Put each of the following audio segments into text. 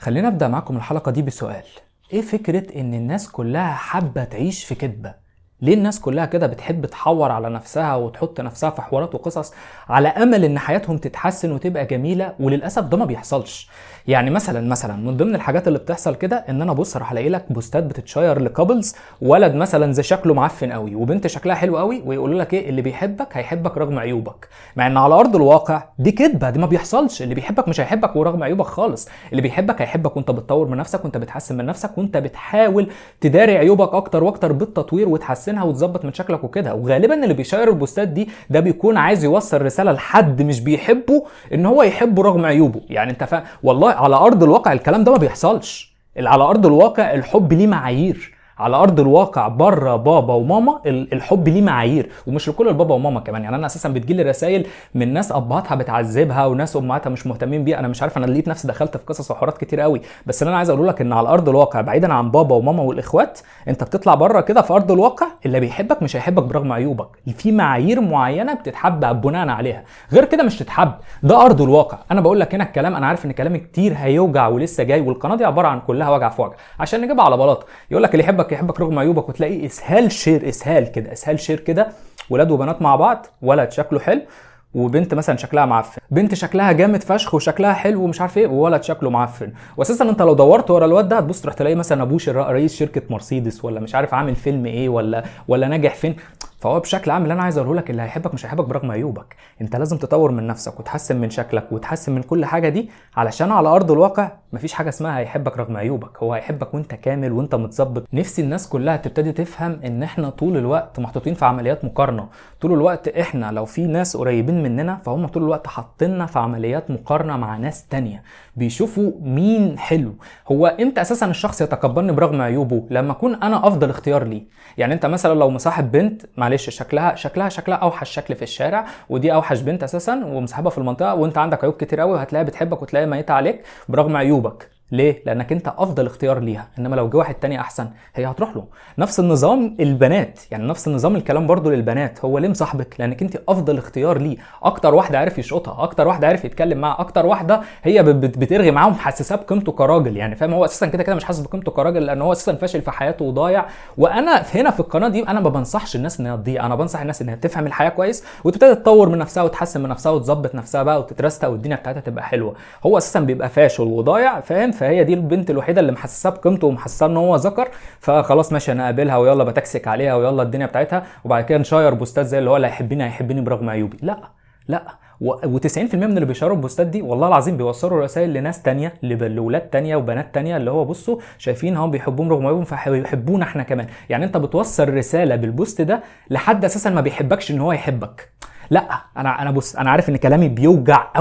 خلينا ابدأ معاكم الحلقة دي بسؤال. ايه فكرة ان الناس كلها حابة تعيش في كدبة؟ ليه الناس كلها كده بتحب تحور على نفسها وتحط نفسها في حوارات وقصص على امل ان حياتهم تتحسن وتبقى جميلة؟ وللاسف ده ما بيحصلش. يعني مثلا من ضمن الحاجات اللي بتحصل كده ان انا بص راح الاقي لك بوستات بتتشير لكابلز، ولد مثلا زي شكله معفن قوي وبنت شكلها حلو قوي، ويقولوا لك ايه اللي بيحبك هيحبك رغم عيوبك، مع ان على ارض الواقع دي كدبة، دي ما بيحصلش. اللي بيحبك مش هيحبك ورغم عيوبك خالص، اللي بيحبك هيحبك وانت بتطور من نفسك وانت بتحسن من نفسك وانت بتحاول تداري عيوبك اكتر واكتر بالتطوير وتحسنها وتظبط من شكلك وكده. وغالبا اللي بيشير البوستات دي ده بيكون عايز يوصل رسالة لحد مش بيحبه ان هو يحبه رغم عيوبه. يعني انت فاهم؟ والله على ارض الواقع الكلام ده ما بيحصلش. على ارض الواقع الحب ليه معايير. على ارض الواقع بره بابا وماما الحب ليه معايير، ومش لكل البابا وماما كمان. يعني انا اساسا بتجيلي رسائل من ناس ابهاتها بتعذبها وناس امهاتها مش مهتمين بيها. انا مش عارف، انا لقيت نفسي دخلت في قصص وحوارات كتير قوي. بس اللي انا عايز اقول لك ان على ارض الواقع بعيدا عن بابا وماما والاخوات، انت بتطلع بره كده في ارض الواقع اللي بيحبك مش هيحبك برغم عيوبك. في معايير معينه بتتحب بناء عليها، غير كده مش تتحب. ده ارض الواقع. انا بقول لك هنا الكلام، انا عارف ان كلامي كتير هيوجع ولسه جاي، والقناه دي عباره عن كلها وجع في وجع عشان نجيبها على بلاطه. يقول لك اللي يحبك يحبك رغم عيوبك، وتلاقي اسهال شير كده ولاد وبنات مع بعض، ولد شكله حلو وبنت مثلا شكلها معفن، بنت شكلها جامد فشخ وشكلها حلو ومش عارف ايه، وولد شكله معفن. واساسا انت لو دورت ورا الواد ده هتبص تروح تلاقي مثلا ابوه رئيس شركه مرسيدس، ولا مش عارف عامل فيلم ايه، ولا ناجح فين. فهو بشكل عام اللي انا عايز اقوله لك، اللي هيحبك مش هيحبك برغم عيوبك. انت لازم تطور من نفسك وتحسن من شكلك وتحسن من كل حاجه دي، علشان على ارض الواقع مفيش حاجه اسمها هيحبك رغم عيوبك. هو هيحبك وانت كامل وانت متظبط. نفسي الناس كلها تبتدي تفهم ان احنا طول الوقت محطوطين في عمليات مقارنه. طول الوقت احنا لو في ناس قريبين مننا فهم طول الوقت حاطيننا في عمليات مقارنه مع ناس تانية، بيشوفوا مين حلو. هو امتى اساسا الشخص يتقبلني برغم عيوبه؟ لما اكون انا افضل اختيار ليه. يعني انت مثلا لو مصاحب بنت معلش شكلها اوحش شكل في الشارع، ودي اوحش بنت اساسا ومصاحبها في المنطقه، وانت عندك عيوب كتير قوي، وهتلاقيها بتحبك وتلاقيها ميته عليك برغم عيوبك. ليه؟ لانك انت افضل اختيار ليها. انما لو جه واحد تاني احسن هي هتروح له. نفس النظام البنات، يعني نفس النظام الكلام برضو للبنات. هو ليه مصاحبك؟ لانك انت افضل اختيار ليه. اكتر واحده عارف يشقطها، اكتر واحده عارف يتكلم معاها، اكتر واحده هي بترغي معاه ومحسساه بقيمته كراجل. يعني فاهم؟ هو اساسا كده مش حاسس بقيمته كراجل، لان هو اساسا فاشل في حياته وضايع. وانا هنا في القناه دي انا ما بنصحش الناس انها تضيع، انا بنصح الناس انها تفهم الحياه كويس وتبتدي تطور من نفسها وتحسن من نفسها وتظبط نفسها بقى وتترستق والدنيا بتاعتها تبقى حلوه. هو اساسا بيبقى فاشل وضايع، فاهم؟ فهي دي البنت الوحيده اللي محسساه بقيمته ومحسساه ان هو ذكر، فخلاص ماشي انا اقابلها ويلا بتكسك عليها ويلا الدنيا بتاعتها، وبعد كده نشير بوستات زي اللي هو اللي هيحبني برغم عيوبي. لا و90% من اللي بيشيروا البوستات دي والله العظيم بيوصلوا رسائل لناس تانية، لولاد تانية وبنات تانية، اللي هو بصوا شايفين هم بيحبوهم رغم عيوبهم فيحبونا احنا كمان. يعني انت بتوصل رساله بالبوست ده لحد اساسا ما بيحبكش ان هو يحبك. لا انا بص، انا عارف ان كلامي بيوجع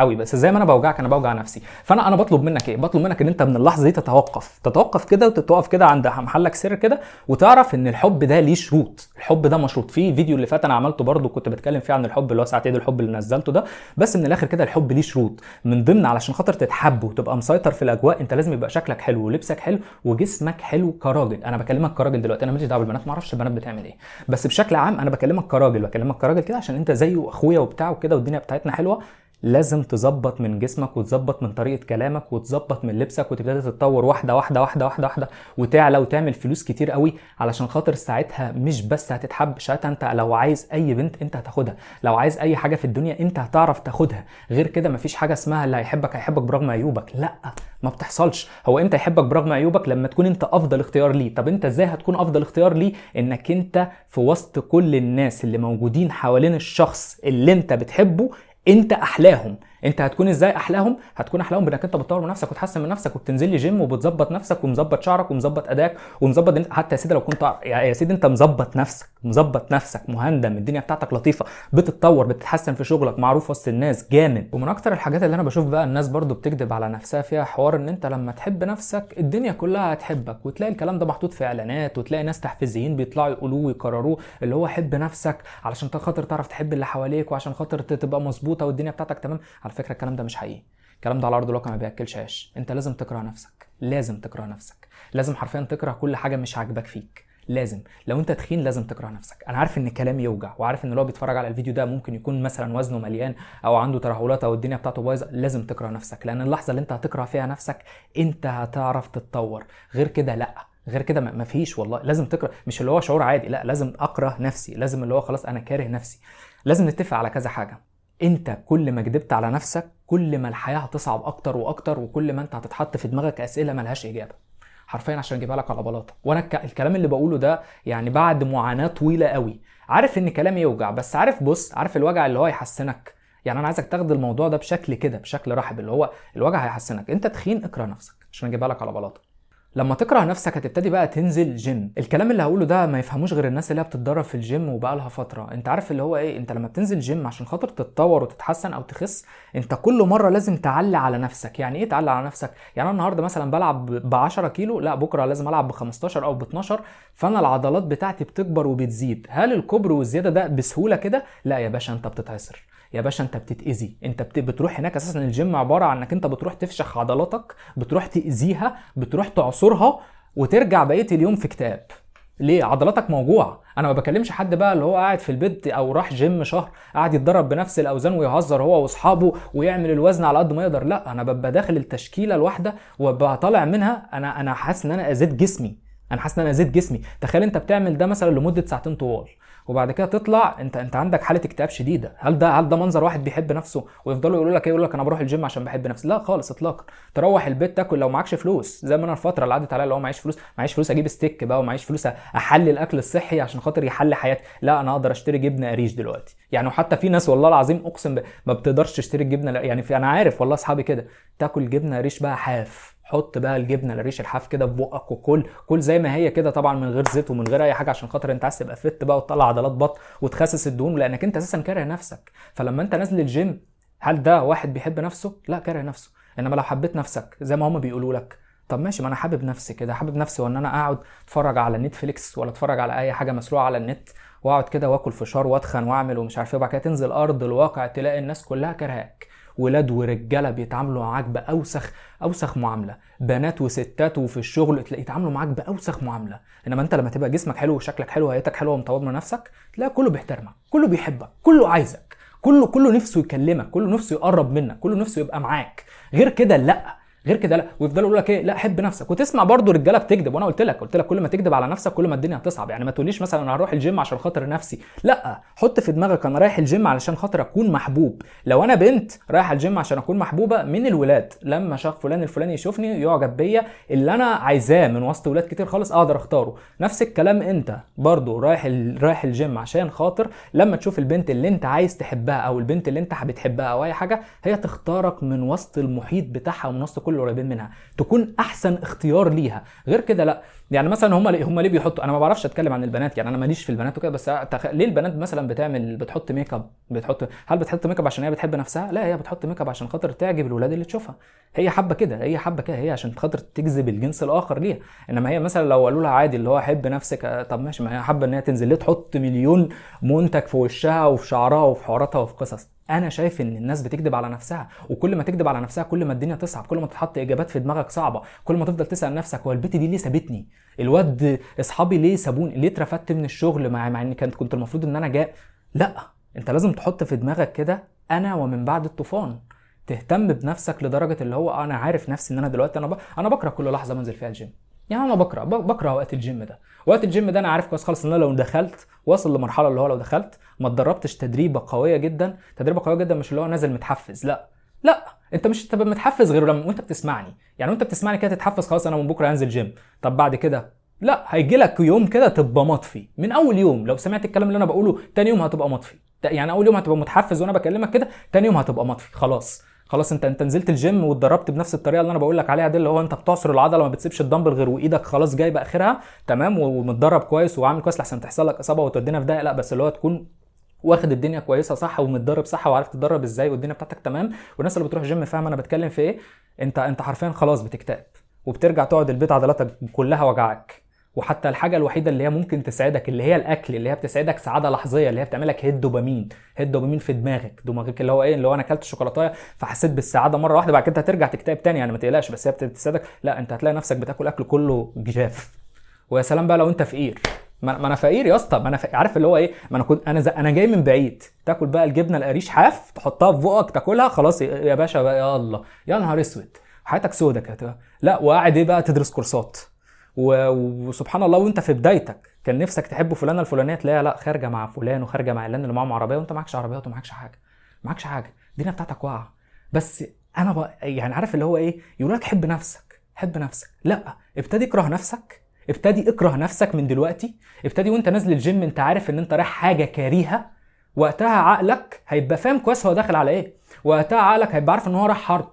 قوي، بس زي ما انا بوجعك انا بوجع نفسي. فانا بطلب منك ايه؟ بطلب منك ان انت من اللحظه دي تتوقف كده وتتوقف كده عند محلك سر كده، وتعرف ان الحب ده ليه شروط. الحب ده مشروط. في فيديو اللي فات انا عملته برده كنت بتكلم فيه عن الحب، اللي هو ساعتين الحب اللي نزلته ده. بس من الاخر كده الحب ليه شروط. من ضمن علشان خاطر تتحب وتبقى مسيطر في الاجواء، انت لازم يبقى شكلك حلو ولبسك حلو وجسمك حلو كراجل. انا بكلمك كراجل دلوقتي، انا ماليش دعوه بالبنات، ما اعرفش البنات بتعمل ايه، بس بشكل عام انا بكلمك كراجل كده، عشان انت زيه اخويا وبتاع وكده والدنيا بتاعتنا حلوه. لازم تظبط من جسمك وتظبط من طريقه كلامك وتظبط من لبسك وتبتدي تتطور واحده وتعلى وتعمل فلوس كتير قوي، علشان خاطر ساعتها مش بس هتتحب، ساعتها انت لو عايز اي بنت انت هتاخدها، لو عايز اي حاجه في الدنيا انت هتعرف تاخدها. غير كده مفيش حاجه اسمها اللي هيحبك برغم عيوبك. لا ما بتحصلش. هو امتى يحبك برغم عيوبك؟ لما تكون انت افضل اختيار ليه. طب انت ازاي هتكون افضل اختيار ليه؟ انك انت في وسط كل الناس اللي موجودين حوالين الشخص اللي انت بتحبه انت احلاهم. انت هتكون ازاي احلاهم؟ هتكون احلاهم بانك انت بتطور من نفسك وتحسن من نفسك وبتنزل لي جيم وبتظبط نفسك ومظبط شعرك ومظبط ادائك ومظبط حتى يا سيدي لو كنت يا سيدي انت مظبط نفسك مهندم، الدنيا بتاعتك لطيفه، بتتطور بتتحسن في شغلك، معروف وسط الناس جامد. ومن اكتر الحاجات اللي انا بشوف بقى الناس برضو بتكذب على نفسها فيها حوار ان انت لما تحب نفسك الدنيا كلها هتحبك، وتلاقي الكلام ده محطوط في اعلانات، وتلاقي ناس تحفيزيين بيطلعوا يقولوه ويكرروه، اللي هو حب نفسك علشان خاطر تعرف تحب اللي حواليك وعشان خاطر تبقى مظبوطه والدنيا بتاعتك تمام. على فكره الكلام ده مش حقيقي. الكلام ده على ارض الواقع ما بياكلش عيش. انت لازم تكره نفسك، لازم حرفيا تكره كل حاجه مش عاجباك فيك، لازم لو انت تخين لازم تكره نفسك. انا عارف ان كلامي يوجع، وعارف ان اللي هو بيتفرج على الفيديو ده ممكن يكون مثلا وزنه مليان او عنده ترهلات او الدنيا بتاعته بايظه. لازم تكره نفسك، لان اللحظه اللي انت هتكره فيها نفسك انت هتعرف تتطور. غير كده لا، غير كده مفيش. والله لازم تكره، مش اللي هو شعور عادي، لا لازم اكره نفسي، لازم اللي هو خلاص انا كاره نفسي. لازم نتفق على كذا حاجه. انت كل ما كدبت على نفسك كل ما الحياه هتصعب اكتر واكتر، وكل ما انت هتتحط في دماغك اسئله ملهاش اجابه حرفيا عشان اجيبها لك على بلاطه. وانا الكلام اللي بقوله ده يعني بعد معاناه طويله قوي. عارف ان كلامي يوجع، بس عارف بص، عارف الوجع اللي هو يحسنك. يعني انا عايزك تاخد الموضوع ده بشكل كده، بشكل رحب، اللي هو الوجع هيحسنك. انت تخين اكره نفسك عشان اجيبها لك على بلاطه. لما تكره نفسك هتبتدي بقى تنزل جيم. الكلام اللي هقوله ده ما يفهموش غير الناس اللي هي بتتدرب في الجيم وبقى لها فتره. انت عارف اللي هو ايه؟ انت لما بتنزل جيم عشان خاطر تتطور وتتحسن او تخس، انت كل مره لازم تعلي على نفسك. يعني ايه تعلي على نفسك؟ يعني انا النهارده مثلا بلعب ب 10 كيلو، لا بكره لازم العب ب 15 او ب 12، فانا العضلات بتاعتي بتكبر وبتزيد. هل الكبر والزياده ده بسهوله كده؟ لا يا باشا، انت بتتعصر يا باشا، انت بتتاذي. انت بتروح هناك اساسا الجيم عباره عن انك انت بتروح تفشخ عضلاتك، بتروح تاذيها، بتروح تعصرها، وترجع بقيه اليوم في كتاب. ليه؟ عضلاتك موجوعه. انا ما بكلمش حد بقى اللي هو قاعد في البيت او راح جيم شهر قاعد يتدرب بنفس الاوزان ويهزر هو واصحابه ويعمل الوزن على قد ما يقدر. لا، انا ببقى داخل التشكيله الواحده وببقى طالع منها انا حاسس ان انا اذيت جسمي. انا حاسس ان انا اذيت جسمي. تخيل انت بتعمل ده مثلا لمده ساعتين طوال، وبعد كده تطلع انت عندك حاله اكتئاب شديده. هل ده منظر واحد بيحب نفسه؟ ويفضلوا يقولوا لك ايه؟ يقول لك انا بروح الجيم عشان بحب نفسي. لا خالص اطلاقا. تروح البيت تاكل لو معكش فلوس، زي ما انا الفتره اللي عدت عليا اللي هو معيش فلوس اجيب ستيك بقى، ومعيش فلوس احلي الاكل الصحي عشان خاطر يحلي حياتي. لا، انا اقدر اشتري جبنه قريش دلوقتي يعني. وحتى في ناس والله العظيم اقسم ما بتقدرش تشتري الجبنه. يعني انا عارف والله اصحابي كده، تاكل جبنه قريش بقى حاف. حط بقى الجبنه القريش الحاف كده في بقك وكل زي ما هي كده، طبعا من غير زيت ومن غير اي حاجه، عشان خاطر انت عايز تبقى فت بقى وتطلع عضلات بطن وتخسس الدهون، لانك انت اساسا كاره نفسك. فلما انت نازل الجيم، هل ده واحد بيحب نفسه؟ لا، كاره نفسه. انما لو حبيت نفسك زي ما هم بيقولوا لك، طب ماشي، ما انا حابب نفسي كده، حابب نفسي وان انا اقعد اتفرج على نتفليكس ولا اتفرج على اي حاجه مسروقه على النت، واقعد كده واكل فشار واتخن واعمل ومش عارف ايه، وبعد كده تنزل ارض الواقع تلاقي الناس كلها كرهاك. ولاد ورجاله بيتعاملوا معاك باوسخ معامله، بنات وستات وفي الشغل تلاقي يتعاملوا معاك باوسخ معامله. انما انت لما تبقى جسمك حلو وشكلك حلو وهيئتك حلوه ومطور من نفسك، تلاقي كله بيحترمك، كله بيحبك، كله عايزك، كله نفسه يكلمك، كله نفسه يقرب منك، كله نفسه يبقى معاك. غير كده لا، غير كده لا. ويفضلوا يقولوا لك ايه؟ لا حب نفسك. وتسمع برضو رجاله بتكذب. وانا قلت لك كل ما تكذب على نفسك كل ما الدنيا هتصعب. يعني ما تقوليش مثلا انا هروح الجيم عشان خاطر نفسي، لا، حط في دماغك انا رايح الجيم علشان خاطر اكون محبوب. لو انا بنت رايحه الجيم عشان اكون محبوبه من الولاد، لما شاف فلان الفلاني يشوفني يعجب بيا، اللي انا عايزاه من وسط ولاد كتير خالص اقدر اختاره. نفس الكلام انت برضو رايح الجيم عشان خاطر لما تشوف البنت اللي انت عايز تحبها او البنت اللي انت بتحبها او اي حاجه، هي تختارك من وسط المحيط بتاعها ومن وسط كل القريبين منها، تكون احسن اختيار ليها. غير كده لا. يعني مثلا هم ليه بيحطوا، انا ما بعرفش اتكلم عن البنات يعني، انا ماليش في البنات وكده، بس ليه البنات مثلا بتحط ميك اب؟ هل بتحط ميك اب عشان هي بتحب نفسها؟ لا، هي بتحط ميك اب عشان خاطر تعجب الولاد اللي تشوفها. هي حابه كده، هي عشان خاطر تجذب الجنس الاخر ليها. انما هي مثلا لو قالوا لها عادي اللي هو حب نفسك، طب ماشي، ما هي حابه ان هي تنزل ليه تحط مليون منتج في وشها وفي شعرها وفي حواراتها وفي قصص؟ انا شايف ان الناس بتكذب على نفسها، وكل ما تكذب على نفسها كل ما الدنيا تصعب، كل ما تحط اجابات في دماغك صعبه، كل ما تفضل تسال نفسك هو البت دي ليه سابتني؟ الواد اصحابي ليه سابوني؟ ليه اترفدت من الشغل مع ان كنت المفروض ان انا جاء؟ لا، انت لازم تحط في دماغك كده انا ومن بعد الطوفان. تهتم بنفسك لدرجه اللي هو انا عارف نفسي ان انا دلوقتي انا بكره كل لحظه بنزل فيها الجيم. يعني انا بكره وقت الجيم ده. وقت الجيم ده انا عارف كويس خالص ان انا لو دخلت واصل لمرحله اللي هو لو دخلت ما اتدربتش تدريبه قويه جدا مش اللي هو نازل متحفز، لا، انت مش هتبقى متحفز غير لما وانت بتسمعني. يعني وانت بتسمعني كده تتحفز خلاص انا من بكره هنزل جيم. طب بعد كده لا، هيجي لك يوم كده تبقى مطفي من اول يوم. لو سمعت الكلام اللي انا بقوله تاني يوم هتبقى مطفي. يعني اول يوم هتبقى متحفز وانا بكلمك كده، تاني يوم هتبقى مطفي. خلاص انت نزلت الجيم واتدربت بنفس الطريقه اللي انا بقول لك عليها دي، اللي هو انت بتعصر العضله ما بتسيبش الدمبل غير وايدك خلاص جايبه اخرها تمام، ومتدرب كويس وعامل كويس لحسن تحصل لك اصابه وتودينا في داهيه. لا، بس اللي هو تكون واخد الدنيا كويسه صح ومتدرب صح وعارف تتدرب ازاي والدنيا بتاعتك تمام. والناس اللي بتروح جيم فاهمه انا بتكلم في ايه. انت حرفيا خلاص بتكتئب وبترجع تقعد البيت عضلاتك كلها وجعك. وحتى الحاجه الوحيده اللي هي ممكن تساعدك اللي هي الاكل، اللي هي بتساعدك سعاده لحظيه، اللي هي بتعملك هيد دوبامين في دماغك اللي هو ايه، اللي هو انا اكلت شوكولاته فحسيت بالسعاده مره واحده، بعد كده هترجع تكتئب تاني. يعني ما تقلقش، بس هي بتساعدك. لا، انت هتلاقي نفسك بتاكل اكل كله جاف. ويا سلام بقى لو انت فقير، ما انا فقير يا اسطى، ما انا عارف اللي هو ايه، ما انا كنت انا جاي من بعيد. تاكل بقى الجبنه القريش حاف، تحطها في بقك تاكلها خلاص يا باشا بقى، يا الله يا نهار اسود حياتك سودة كده. لا وقاعد ايه بقى تدرس كورسات وسبحان الله وانت في بدايتك كان نفسك تحب فلانه الفلانيه، تلاقيها لا خارجه مع فلان وخارجه مع علان اللي معاهم عربيه، وانت معكش عربيات ومعكش حاجه، معكش حاجه، الدنيا بتاعتك واقعه. بس انا يعني عارف اللي هو ايه، يقول لك حب نفسك حب نفسك. لا ابتدي اكره نفسك، ابتدي اكره نفسك من دلوقتي. ابتدي وانت نازل الجيم انت عارف ان انت رايح حاجه كارهه، وقتها عقلك هيبقى فاهم كويس هو داخل على ايه، وقتها عقلك هيبقى عارف ان هو رايح حرب،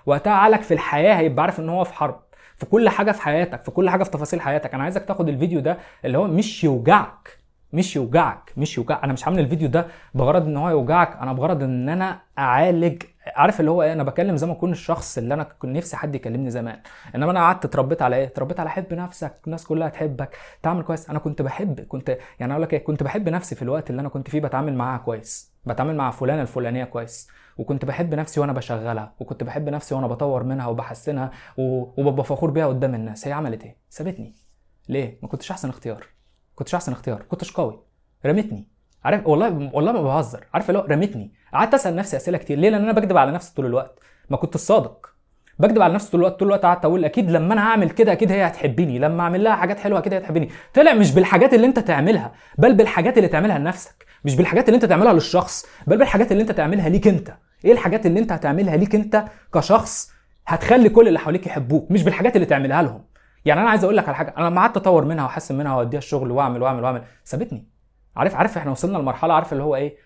وقتها عقلك في الحياه هيبقى عارف ان هو في حرب، في كل حاجه في حياتك، في كل حاجه في تفاصيل حياتك. انا عايزك تاخد الفيديو ده اللي هو مش يوجعك، مش يوجعك. انا مش عامل الفيديو ده بغرض ان هو يوجعك، انا بغرض ان انا اعالج. عارف اللي هو ايه، انا بكلم زي ما اكون الشخص اللي انا كنت نفسي حد يكلمني زمان. انما انا قعدت اتربيت على ايه، اتربيت على حب نفسك، الناس كلها تحبك، تعمل كويس. انا كنت يعني اقول لك ايه، كنت بحب نفسي في الوقت اللي انا كنت فيه بتعامل معاها كويس، بتعامل مع فلانه الفلانيه كويس، وكنت بحب نفسي وانا بشغلها، وكنت بحب نفسي وانا بطور منها وبحسنها وببقى فخور بيها قدام الناس. هي عملت ايه؟ سابتني. ليه؟ ما كنتش احسن اختيار، كنتش احسن اختيار، كنتش قوي، رمتني. عارف والله ما بهزر، عارف اللي هو رمتني. قعدت اسال نفسي اسئله كتير. ليه؟ لان انا بكذب على نفسي طول الوقت، ما كنت الصادق، بكذب على نفسي طول الوقت قعدت اقول اكيد لما انا هعمل كده اكيد هي هتحبني، لما اعمل لها حاجات حلوه اكيد هي هتحبني. طلع مش بالحاجات اللي انت تعملها، بل بالحاجات اللي تعملها لنفسك، مش بالحاجات اللي انت تعملها للشخص، بل بالحاجات اللي انت تعملها ليك انت. ايه الحاجات اللي انت هتعملها ليك انت كشخص هتخلي كل اللي حواليك يحبوك، مش بالحاجات اللي تعملها لهم. يعني انا عايز اقول لك على حاجه، انا لما قعدت اطور منها واحسن منها واوديها الشغل واعمل سابتني. عارف احنا وصلنا لمرحله، عارف اللي هو ايه،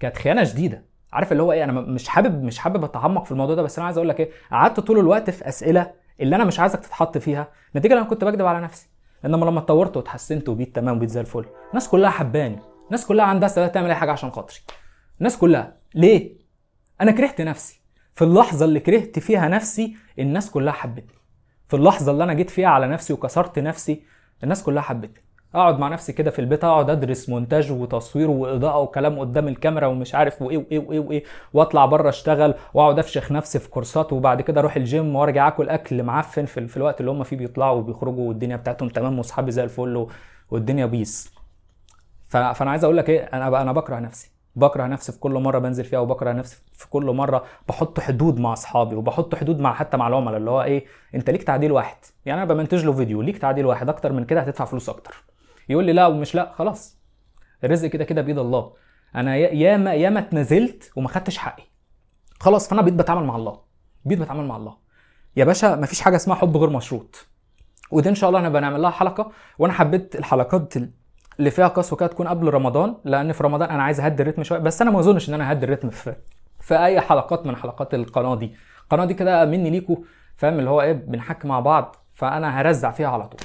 كانت خيانه شديده. عارف اللي هو ايه، انا مش حابب اتعمق في الموضوع ده، بس انا عايز اقول لك ايه، قعدت طول الوقت في اسئله اللي انا مش عايزك تتحط فيها، نتيجه انا كنت بكذب على نفسي. انما لما اتطورت واتحسنت وبقيت تمام وبقيت زي الفل، الناس كلها حباني، الناس كلها عندها استعداد تعمل اي حاجه عشان خاطري، الناس كلها. ليه؟ انا كرهت نفسي. في اللحظه اللي كرهت فيها نفسي الناس كلها حبتني. في اللحظه اللي انا جيت فيها على نفسي وكسرت نفسي الناس كلها حبتني. اقعد مع نفسي كده في البيت، اقعد ادرس مونتاج وتصوير واضاءه وكلام قدام الكاميرا ومش عارف وايه، واطلع بره اشتغل واقعد افشخ نفسي في كورسات، وبعد كده اروح الجيم وارجع اكل اكل معفن في الوقت اللي هم فيه بيطلعوا وبيخرجوا والدنيا بتاعتهم تمام واصحابي زي الفل والدنيا بيس. فانا عايز اقول لك ايه، انا بكره نفسي في كل مره بنزل فيها، وبكره نفسي في كل مره بحط حدود مع اصحابي، وبحط حدود حتى مع العملاء، اللي هو ايه، انت ليك تعديل واحد. يعني انا بمنتج له فيديو، ليك تعديل واحد، اكتر من كده هتدفع فلوس اكتر. يقول لي لا ومش لا، خلاص الرزق كده كده بايد الله. انا ياما اتنزلت وما خدتش حقي، خلاص. فانا بقيت بتعامل مع الله يا باشا. مفيش حاجه اسمها حب غير مشروط، ودي ان شاء الله انا بنعمل لها حلقه. وانا حبيت الحلقات اللي فيها قسوه كده تكون قبل رمضان، لان في رمضان انا عايز اهدي الريتم شويه، بس انا ما اظنش ان انا ههدي الريتم في اي حلقات من حلقات القناه دي كده مني ليكوا، فاهم اللي هو ايه، بنحكي مع بعض، فانا هرزع فيها على طول.